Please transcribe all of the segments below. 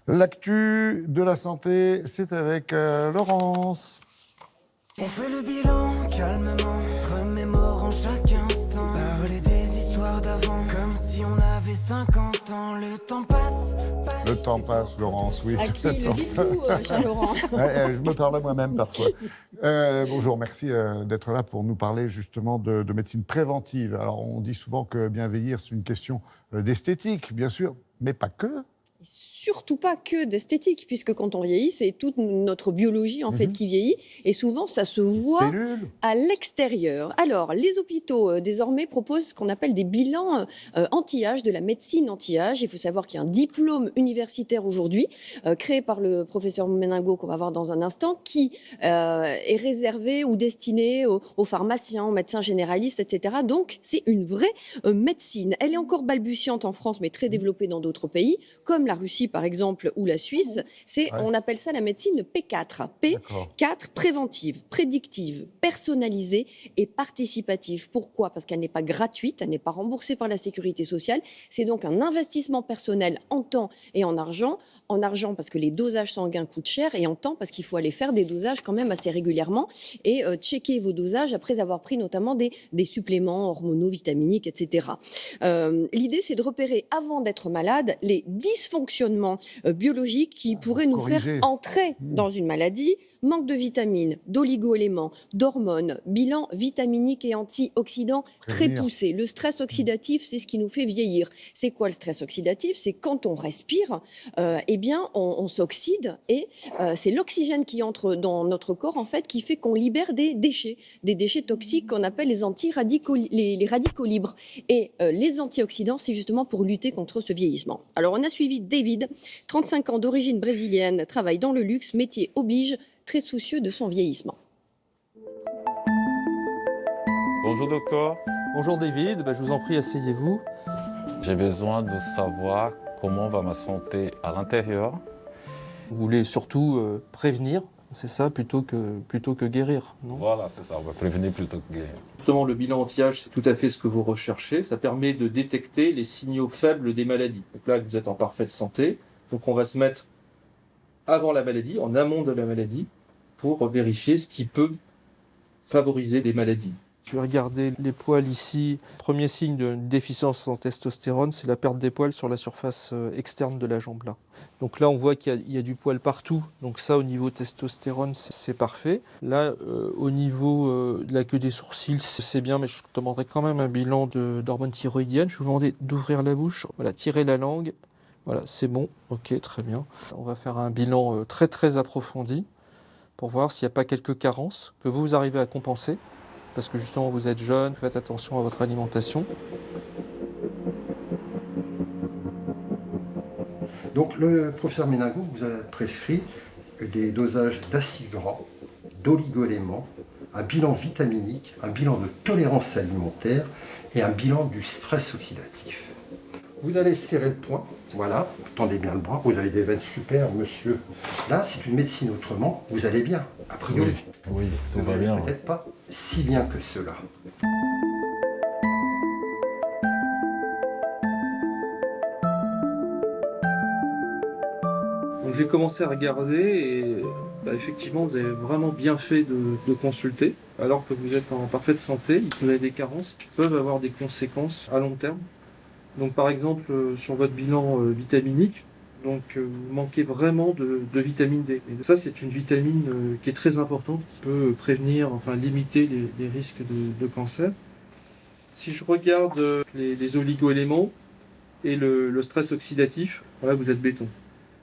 L'actu de la santé, c'est avec Laurence. On fait le bilan calmement, se remémore en chaque instant. Parler des histoires d'avant, comme si on avait 50 ans. Le temps passe. Le temps passe, Laurence, oui. À qui le dites-vous, cher Laurent? Je me parle à moi-même parfois. Bonjour, merci d'être là pour nous parler justement de médecine préventive. Alors, on dit souvent que bien vieillir, c'est une question d'esthétique, bien sûr, mais pas que. Surtout pas que d'esthétique, puisque quand on vieillit, c'est toute notre biologie en fait qui vieillit, et souvent ça se voit Cellules. à l'extérieur. Alors, les hôpitaux désormais proposent ce qu'on appelle des bilans anti-âge, de la médecine anti-âge. Il faut savoir qu'il y a un diplôme universitaire aujourd'hui, créé par le professeur Meningau, qu'on va voir dans un instant, qui est réservé ou destiné aux pharmaciens, aux médecins généralistes, etc. Donc, c'est une vraie médecine. Elle est encore balbutiante en France, mais très développée dans d'autres pays, comme la Russie par exemple ou la Suisse. On appelle ça la médecine P4. P4, préventive, prédictive, personnalisée et participative. Pourquoi ? Parce qu'elle n'est pas gratuite, elle n'est pas remboursée par la sécurité sociale. C'est donc un investissement personnel en temps et en argent. En argent parce que les dosages sanguins coûtent cher, et en temps parce qu'il faut aller faire des dosages quand même assez régulièrement et checker vos dosages après avoir pris notamment des suppléments hormonaux, vitaminiques, etc. L'idée, c'est de repérer avant d'être malade les dysfonctionnements biologiques qui pourraient nous faire entrer dans une maladie. Manque de vitamines, d'oligo-éléments, d'hormones, bilan vitaminique et antioxydant très poussé. Le stress oxydatif, c'est ce qui nous fait vieillir. C'est quoi le stress oxydatif ? C'est quand on respire, on s'oxyde, et c'est l'oxygène qui entre dans notre corps en fait qui fait qu'on libère des déchets toxiques qu'on appelle les radicaux libres. Et les antioxydants, c'est justement pour lutter contre ce vieillissement. Alors on a suivi David, 35 ans d'origine brésilienne, travaille dans le luxe, métier oblige, très soucieux de son vieillissement. Bonjour docteur. Bonjour David, je vous en prie, asseyez-vous. J'ai besoin de savoir comment va ma santé à l'intérieur. Vous voulez surtout prévenir, c'est ça, plutôt que guérir, non ? Voilà, c'est ça, on va prévenir plutôt que guérir. Justement, le bilan anti-âge, c'est tout à fait ce que vous recherchez. Ça permet de détecter les signaux faibles des maladies. Donc là, vous êtes en parfaite santé, donc on va se mettre avant la maladie, en amont de la maladie, pour vérifier ce qui peut favoriser des maladies. Je vais regarder les poils ici. Premier signe d'une déficience en testostérone, c'est la perte des poils sur la surface externe de la jambe là. Donc là, on voit qu'il y a du poil partout. Donc ça, au niveau testostérone, c'est parfait. Là, au niveau de la queue des sourcils, c'est bien, mais je vous demanderai quand même un bilan d'hormones thyroïdiennes. Je vais vous demander d'ouvrir la bouche, voilà, tirer la langue. Voilà, c'est bon, ok, très bien. On va faire un bilan très très approfondi pour voir s'il n'y a pas quelques carences que vous arrivez à compenser, parce que justement vous êtes jeune, faites attention à votre alimentation. Donc le professeur Meningau vous a prescrit des dosages d'acides gras, d'oligo-éléments, un bilan vitaminique, un bilan de tolérance alimentaire et un bilan du stress oxydatif. Vous allez serrer le poing, voilà, tendez bien le bras, vous avez des veines super, monsieur. Là, c'est une médecine autrement, vous allez bien, a priori. Oui, tout va bien. Peut-être pas si bien que cela. Donc j'ai commencé à regarder et effectivement, vous avez vraiment bien fait de consulter, alors que vous êtes en parfaite santé. Vous avez des carences qui peuvent avoir des conséquences à long terme. Donc par exemple, sur votre bilan vitaminique, vous manquez vraiment de vitamine D. Et ça, c'est une vitamine qui est très importante, qui peut prévenir, limiter les risques de cancer. Si je regarde les oligo-éléments et le stress oxydatif, voilà, vous êtes béton.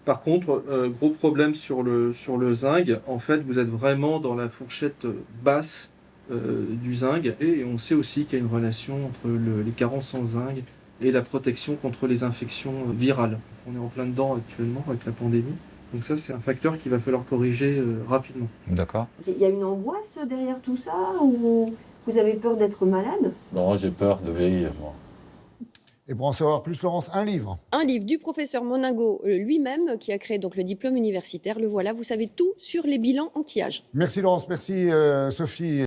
Par contre, gros problème sur le zinc, en fait, vous êtes vraiment dans la fourchette basse du zinc, et on sait aussi qu'il y a une relation entre les carences en zinc et la protection contre les infections virales. On est en plein dedans actuellement avec la pandémie. Donc ça, c'est un facteur qu'il va falloir corriger rapidement. D'accord. Il y a une angoisse derrière tout ça, ou vous avez peur d'être malade ? Non, j'ai peur de vieillir, moi. Et pour en savoir plus, Laurence, un livre. Un livre du professeur Meningau lui-même, qui a créé donc le diplôme universitaire. Le voilà, vous savez tout sur les bilans anti-âge. Merci Laurence, merci Sophie.